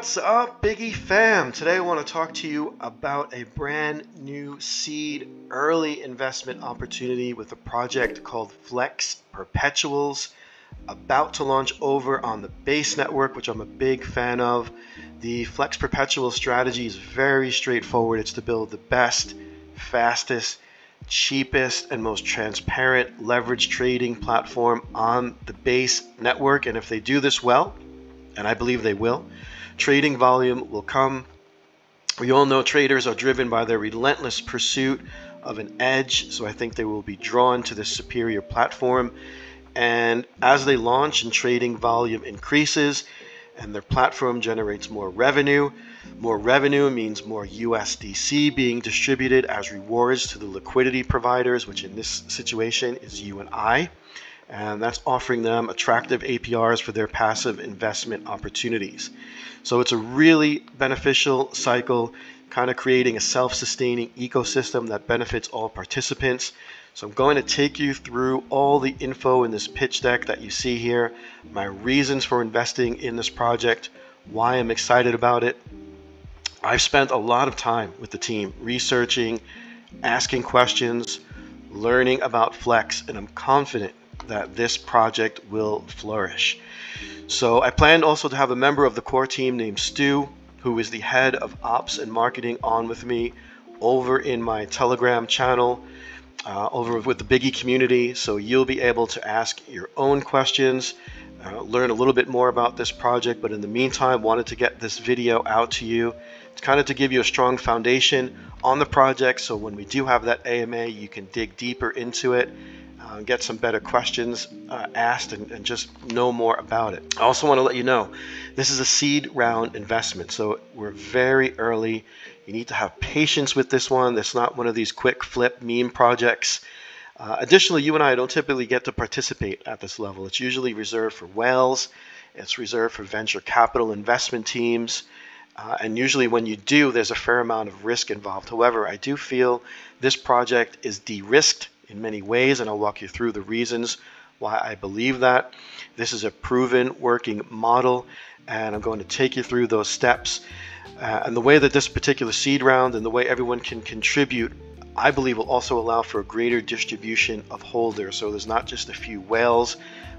What's up, Biggie fam? Today I want to talk to you about a brand new seed early investment opportunity with a project called Flex Perpetuals, about to launch over on the Base network, which I'm a big fan of. The Flex Perpetual strategy is very straightforward. It's to build the best, fastest, cheapest, and most transparent leverage trading platform on the Base network. And if they do this well, and I believe they will, trading volume will come. We all know traders are driven by their relentless pursuit of an edge, so I think they will be drawn to this superior platform. And as they launch and trading volume increases and their platform generates more revenue means more USDC being distributed as rewards to the liquidity providers, which in this situation is you and I. And that's offering them attractive APRs for their passive investment opportunities. So it's a really beneficial cycle, kind of creating a self-sustaining ecosystem that benefits all participants. So I'm going to take you through all the info in this pitch deck that you see here, my reasons for investing in this project, why I'm excited about it. I've spent a lot of time with the team researching, asking questions, learning about Flex, and I'm confident that this project will flourish. So I plan also to have a member of the core team named Stu, who is the head of ops and marketing, on with me over in my Telegram channel, over with the Biggie community. So you'll be able to ask your own questions, learn a little bit more about this project. But in the meantime, wanted to get this video out to you, kind of to give you a strong foundation on the project. So when we do have that AMA, you can dig deeper into it, get some better questions asked, and just know more about it. I also want to let you know this is a seed round investment, so we're very early. You need to have patience with this one. It's not one of these quick flip meme projects. Additionally, you and I don't typically get to participate at this level. It's usually reserved for whales. It's reserved for venture capital investment teams. And usually when you do, there's a fair amount of risk involved. However, I do feel this project is de-risked in many ways, and I'll walk you through the reasons why I believe that. This is a proven working model, and I'm going to take you through those steps. And the way that this particular seed round and the way everyone can contribute, I believe, will also allow for a greater distribution of holders. So there's not just a few whales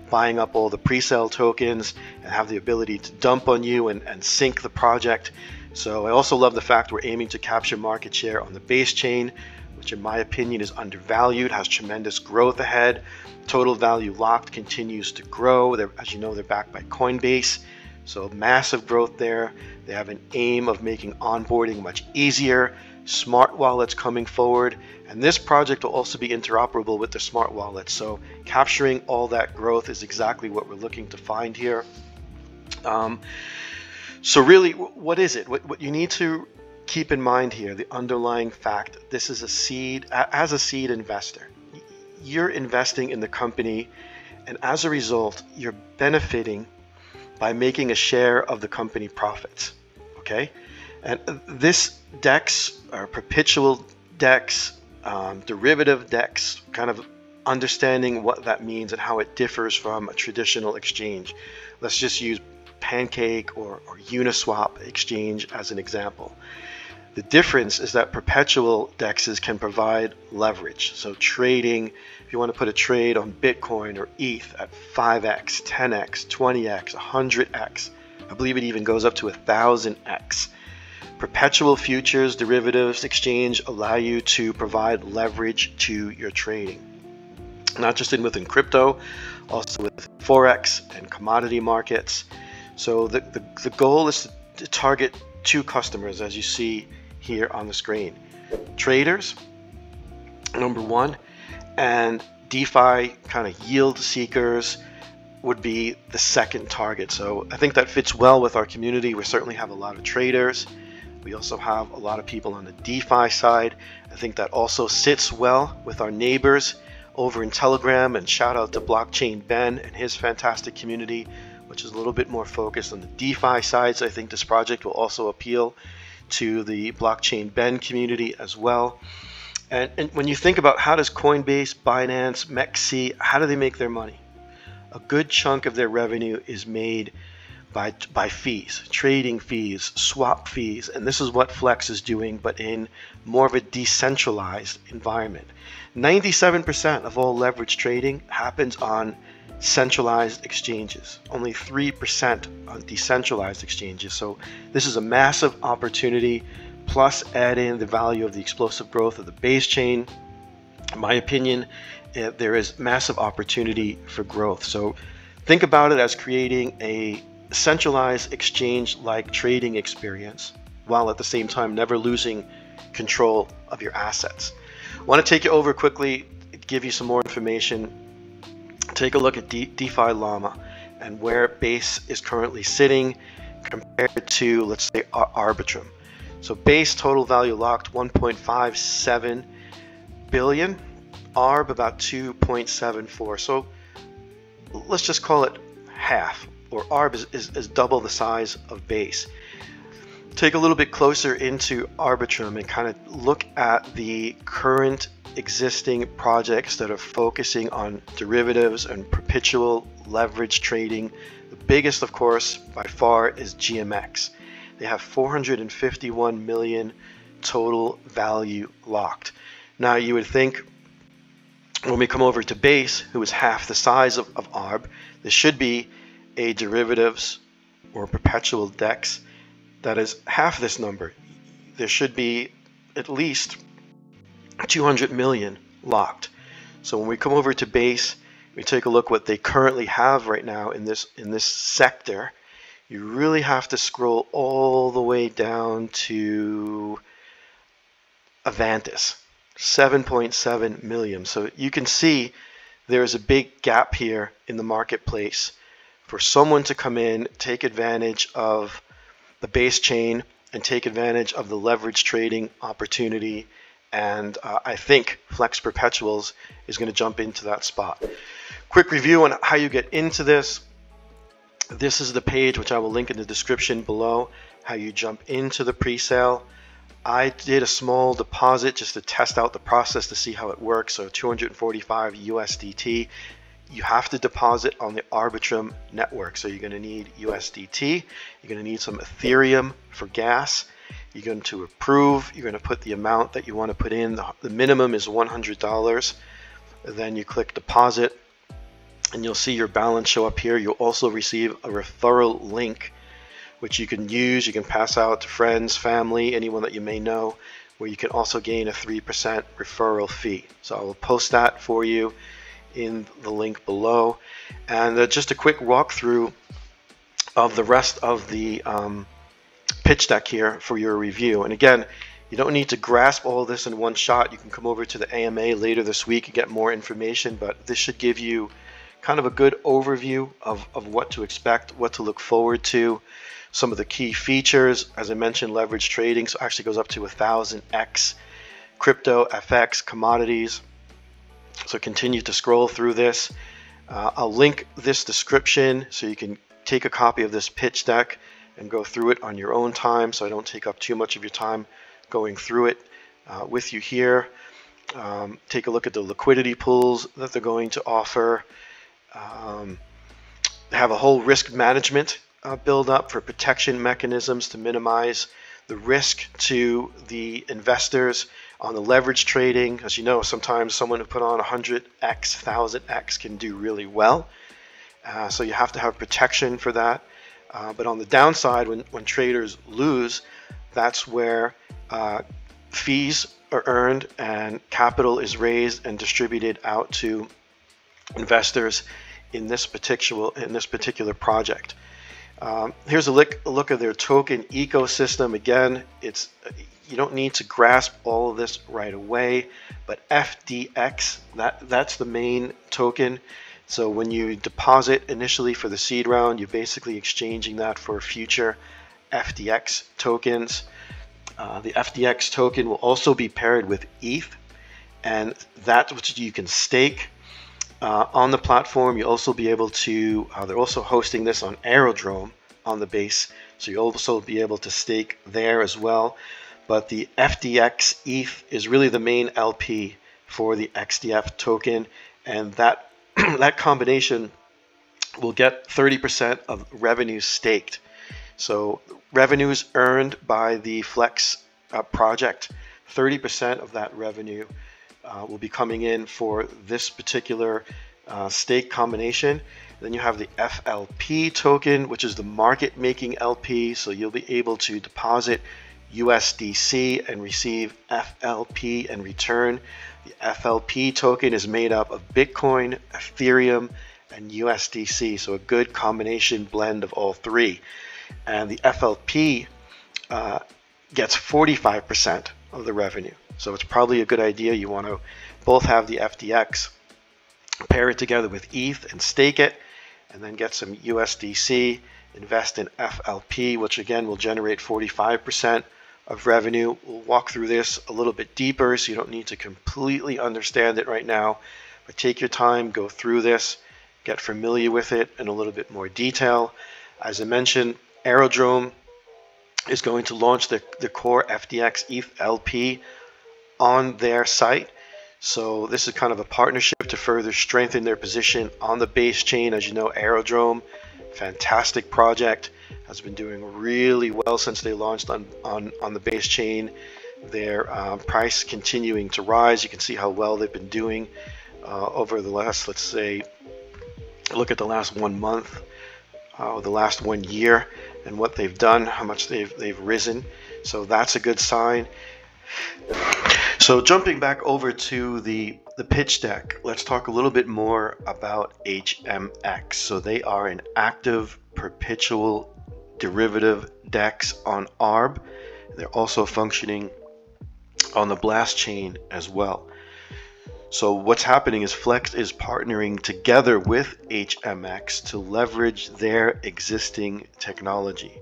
buying up all the pre-sale tokens and have the ability to dump on you and sink the project. So I also love the fact we're aiming to capture market share on the Base chain, which in my opinion is undervalued, has tremendous growth ahead. Total value locked continues to grow. As you know, they're backed by Coinbase, so massive growth there. They have an aim of making onboarding much easier. Smart wallets coming forward, and this project will also be interoperable with the smart wallets. So capturing all that growth is exactly what we're looking to find here. So really, what is it? What you need to keep in mind here, the underlying fact, this is a seed. As a seed investor, you're investing in the company, and as a result, you're benefiting by making a share of the company profits. Okay, and this DEX, or perpetual DEX, derivative DEX, kind of understanding what that means and how it differs from a traditional exchange. Let's just use Pancake or Uniswap exchange as an example. The difference is that perpetual DEXs can provide leverage. So trading, if you want to put a trade on Bitcoin or ETH at 5x, 10x, 20x, 100x, I believe it even goes up to 1,000x. Perpetual futures derivatives exchange allow you to provide leverage to your trading, not just within crypto, also with Forex and commodity markets. So the goal is to target two customers, as you see here on the screen: traders, number one, and DeFi kind of yield seekers would be the second target. So I think that fits well with our community. We certainly have a lot of traders. We also have a lot of people on the DeFi side. I think that also sits well with our neighbors over in Telegram, and shout out to Blockchain Ben and his fantastic community, which is a little bit more focused on the DeFi side. So I think this project will also appeal to the Blockchain Ben community as well. And when you think about how does Coinbase, Binance, MEXC, how do they make their money? A good chunk of their revenue is made by fees, trading fees, swap fees, and this is what Flex is doing, but in more of a decentralized environment. 97% of all leverage trading happens on centralized exchanges, only 3% on decentralized exchanges. So this is a massive opportunity, plus add in the value of the explosive growth of the base chain. In my opinion, there is massive opportunity for growth. So think about it as creating a centralized exchange-like trading experience, while at the same time never losing control of your assets. I want to take you over quickly, give you some more information. Take a look at DeFi Llama and where Base is currently sitting compared to, let's say, ABRITRUM. So Base total value locked 1.57 billion, ARB about 2.74. So let's just call it half, or ARB is double the size of Base. Take a little bit closer into ABRITRUM and kind of look at the current existing projects that are focusing on derivatives and perpetual leverage trading. The biggest, of course, by far is GMX. They have 451 million total value locked. Now you would think when we come over to Base, who is half the size of ARB, there should be a derivatives or perpetual DEX that is half this number. There should be at least 200 million locked. So when we come over to Base, we take a look what they currently have right now in this sector. You really have to scroll all the way down to Avantis, 7.7 million. So you can see there is a big gap here in the marketplace for someone to come in, take advantage of the Base chain and take advantage of the leverage trading opportunity. And I think Flex Perpetuals is going to jump into that spot. Quick review on how you get into this. This is the page, which I will link in the description below, how you jump into the pre-sale. I did a small deposit just to test out the process to see how it works. So 245 USDT. You have to deposit on the ABRITRUM network. So you're going to need USDT. You're going to need some Ethereum for gas. You're going to approve. You're going to put the amount that you want to put in. The minimum is $100. Then you click deposit and you'll see your balance show up here. You'll also receive a referral link which you can use. You can pass out to friends, family, anyone that you may know, where you can also gain a 3% referral fee. So I will post that for you in the link below. And just a quick walkthrough of the rest of the pitch deck here for your review. And again, you don't need to grasp all of this in one shot. You can come over to the AMA later this week and get more information, but this should give you kind of a good overview of what to expect, what to look forward to, some of the key features. As I mentioned, leverage trading, so actually goes up to 1000x, crypto, FX, commodities. So continue to scroll through this. I'll link this description so you can take a copy of this pitch deck and go through it on your own time, so I don't take up too much of your time going through it with you here. Take a look at the liquidity pools that they're going to offer. Have a whole risk management build up for protection mechanisms to minimize the risk to the investors on the leverage trading. As you know, sometimes someone who put on 100x, 1000x can do really well. So you have to have protection for that. But on the downside, when traders lose, that's where fees are earned and capital is raised and distributed out to investors in this particular project. Here's a look at their token ecosystem. Again, you don't need to grasp all of this right away, but FDX, that's the main token. So when you deposit initially for the seed round, you're basically exchanging that for future FDX tokens. The FDX token will also be paired with ETH, and that's what you can stake on the platform. You'll also be able to, they're also hosting this on Aerodrome on the Base, so you'll also be able to stake there as well. But the FDX ETH is really the main LP for the XDF token, and that that combination will get 30% of revenue staked. So revenues earned by the Flex project, 30% of that revenue will be coming in for this particular stake combination. Then you have the FLP token, which is the market making LP. So you'll be able to deposit USDC and receive FLP in return. The FLP token is made up of Bitcoin, Ethereum, and USDC. So a good combination blend of all three. And the FLP gets 45% of the revenue. So it's probably a good idea. You want to both have the FDX, pair it together with ETH and stake it, and then get some USDC, invest in FLP, which again will generate 45% of revenue. We'll walk through this a little bit deeper, so you don't need to completely understand it right now, but take your time, go through this, get familiar with it in a little bit more detail. As I mentioned, ABRITRUM is going to launch the core FDX ETH LP on their site. So this is kind of a partnership to further strengthen their position on the base chain. As you know, ABRITRUM, fantastic project, has been doing really well since they launched on the base chain. Their price continuing to rise. You can see how well they've been doing over the last, let's say, look at the last 1 month, the last 1 year, and what they've done, how much they've risen. So that's a good sign. So jumping back over to the pitch deck, let's talk a little bit more about HMX. So they are an active perpetual derivative DEX on ARB. They're also functioning on the Blast chain as well. So what's happening is Flex is partnering together with HMX to leverage their existing technology.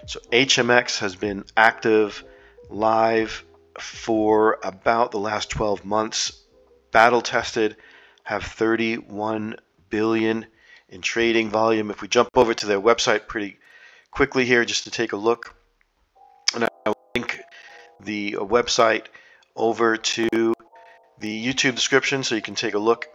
So HMX has been active, live for about the last 12 months, battle tested, have 31 billion in trading volume. If we jump over to their website pretty quickly here just to take a look, and I will link the website over to the YouTube description so you can take a look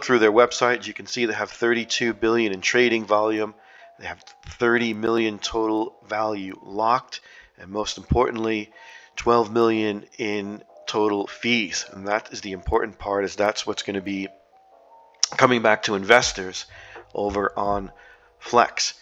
through their website. You can see they have 32 billion in trading volume. They have 30 million total value locked, and most importantly, 12 million in total fees. And that is the important part, is that's what's going to be coming back to investors over on Flex.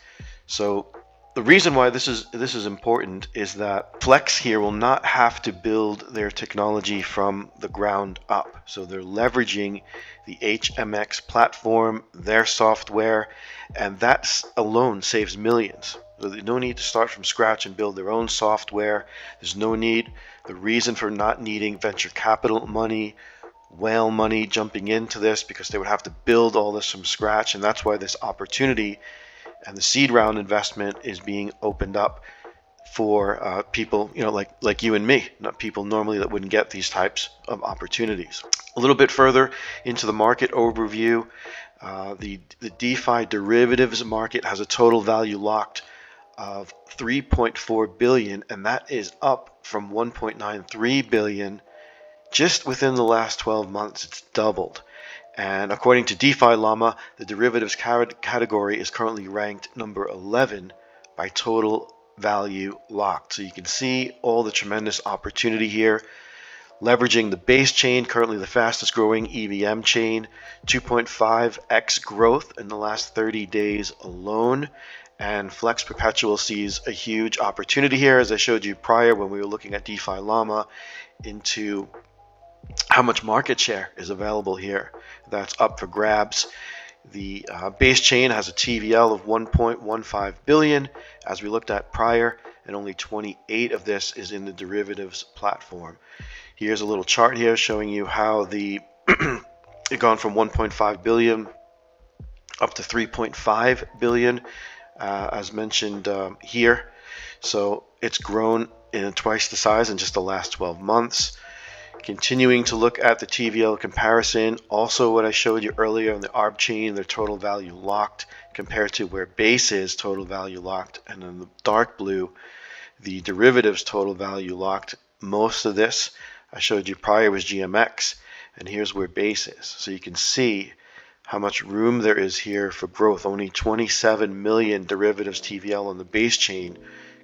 So the reason why this is important is that Flex here will not have to build their technology from the ground up. So they're leveraging the HMX platform, their software, and that alone saves millions. So there's no need to start from scratch and build their own software. There's no need, the reason for not needing venture capital money, whale money jumping into this, because they would have to build all this from scratch. And that's why this opportunity and the seed round investment is being opened up for people, you know, like you and me, not people normally that wouldn't get these types of opportunities. A little bit further into the market overview, the DeFi derivatives market has a total value locked of 3.4 billion, and that is up from 1.93 billion just within the last 12 months. It's doubled. And according to DeFi Llama, the derivatives category is currently ranked number 11 by total value locked. So you can see all the tremendous opportunity here. Leveraging the base chain, currently the fastest growing EVM chain, 2.5x growth in the last 30 days alone. And Flex Perpetual sees a huge opportunity here, as I showed you prior when we were looking at DeFi Llama, into how much market share is available here. That's up for grabs. The base chain has a TVL of 1.15 billion, as we looked at prior, and only 28 of this is in the derivatives platform. Here's a little chart here showing you how the it gone from 1.5 billion up to 3.5 billion, as mentioned here. So it's grown in twice the size in just the last 12 months. Continuing to look at the TVL comparison, also what I showed you earlier on the ARB chain, their total value locked compared to where base is total value locked, and in the dark blue, the derivatives total value locked. Most of this I showed you prior was GMX, and here's where base is. So you can see how much room there is here for growth. Only 27 million derivatives TVL on the base chain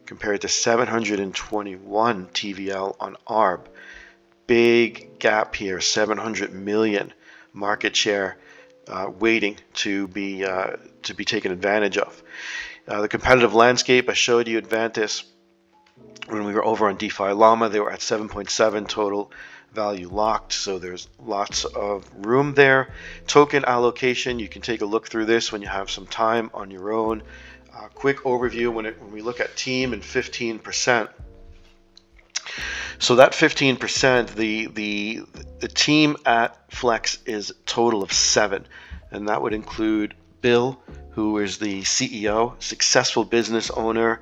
compared to 721 TVL on ARB. Big gap here, 700 million market share waiting to be taken advantage of. The competitive landscape, I showed you Advantis when we were over on DeFi Llama. They were at 7.7 total value locked, so there's lots of room there. Token allocation, you can take a look through this when you have some time on your own. Quick overview when we look at team and 15%. So that 15%, the team at Flex is a total of 7, and that would include Bill, who is the CEO, successful business owner,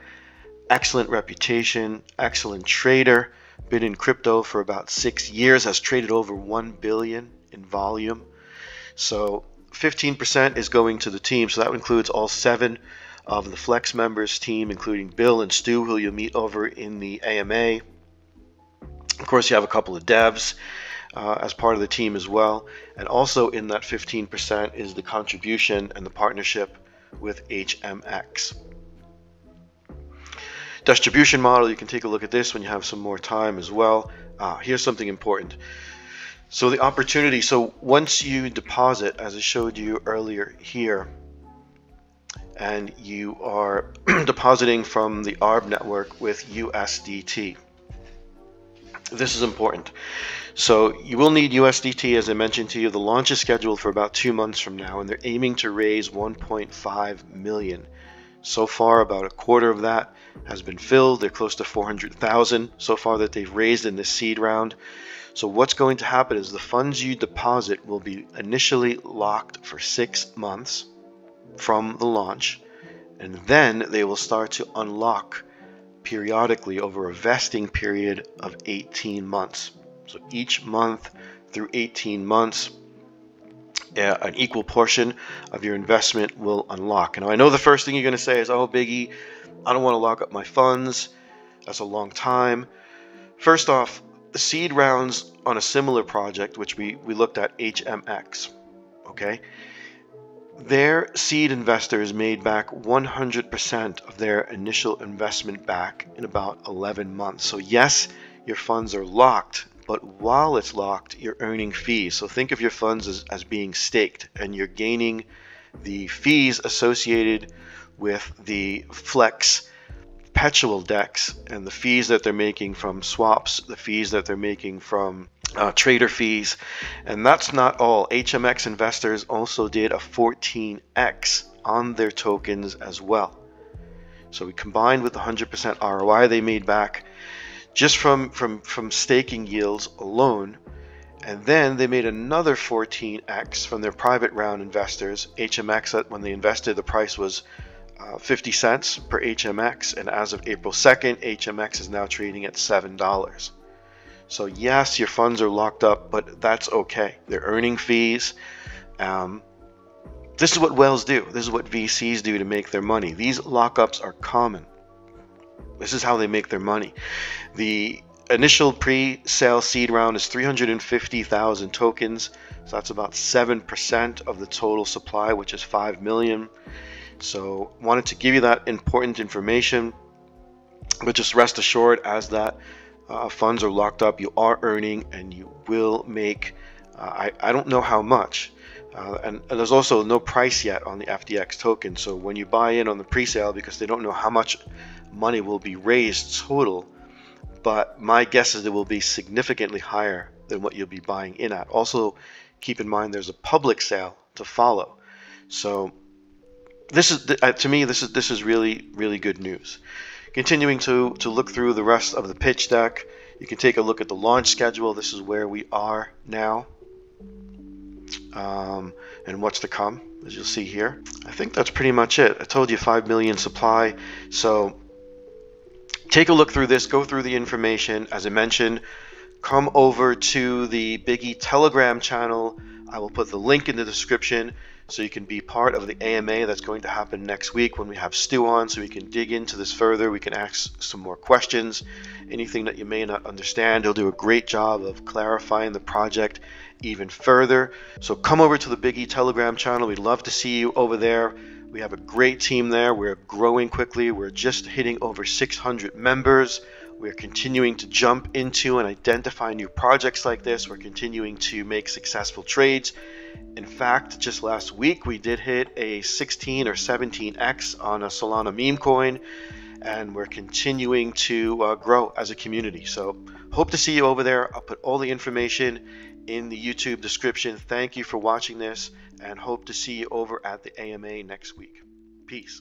excellent reputation, excellent trader, been in crypto for about 6 years, has traded over 1 billion in volume. So 15% is going to the team, so that includes all 7 of the Flex members team, including Bill and Stu, who you'll meet over in the AMA. Of course, you have a couple of devs as part of the team as well, and also in that 15% is the contribution and the partnership with HMX. Distribution model, you can take a look at this when you have some more time as well. Here's something important. So the opportunity, so once you deposit, as I showed you earlier here, and you are depositing from the ARB network with USDT. This is important. So you will need USDT, as I mentioned to you. The launch is scheduled for about 2 months from now, and they're aiming to raise 1.5 million. So far, about a quarter of that has been filled. They're close to 400,000 so far that they've raised in this seed round. So what's going to happen is the funds you deposit will be initially locked for 6 months from the launch, and then they will start to unlock periodically over a vesting period of 18 months. So each month through 18 months, an equal portion of your investment will unlock. And I know the first thing you're going to say is, oh, Biggie, I don't want to lock up my funds. That's a long time. First off, the seed rounds on a similar project, which we looked at, HMX, okay? Their seed investors made back 100% of their initial investment back in about 11 months. So yes, your funds are locked, but while it's locked, you're earning fees. So think of your funds as being staked, and you're gaining the fees associated with the Flex Perpetual DEX and the fees that they're making from swaps, the fees that they're making from trader fees. And that's not all. HMX investors also did a 14x on their tokens as well. So we combined with the 100% ROI they made back just from staking yields alone, and then they made another 14x from their private round investors. HMX, when they invested, the price was 50 cents per HMX, and as of April 2nd, HMX is now trading at $7. So yes, your funds are locked up, but that's okay. They're earning fees. This is what whales do. This is what VCs do to make their money. These lockups are common. This is how they make their money. The initial pre-sale seed round is 350,000 tokens. So that's about 7% of the total supply, which is 5 million. So wanted to give you that important information, but just rest assured, as that funds are locked up, you are earning, and you will make, I don't know how much, and there's also no price yet on the FDX token. So when you buy in on the pre-sale, because they don't know how much money will be raised total, but my guess is it will be significantly higher than what you'll be buying in at. Also, keep in mind there's a public sale to follow. So this is, to me, this is really good news. Continuing to look through the rest of the pitch deck, you can take a look at the launch schedule. This is where we are now, and what's to come, as you'll see here. I think that's pretty much it. I told you 5 million supply. So take a look through this, go through the information. As I mentioned, come over to the Biggie Telegram channel. I will put the link in the description so you can be part of the AMA that's going to happen next week when we have Stu on, so we can dig into this further. We can ask some more questions, anything that you may not understand. He'll do a great job of clarifying the project even further. So come over to the Biggie Telegram channel. We'd love to see you over there. We have a great team there. We're growing quickly. We're just hitting over 600 members. We're continuing to jump into and identify new projects like this. We're continuing to make successful trades. In fact, just last week we did hit a 16 or 17x on a Solana meme coin, and we're continuing to grow as a community. So hope to see you over there. I'll put all the information in the YouTube description. Thank you for watching this, and hope to see you over at the AMA next week. Peace.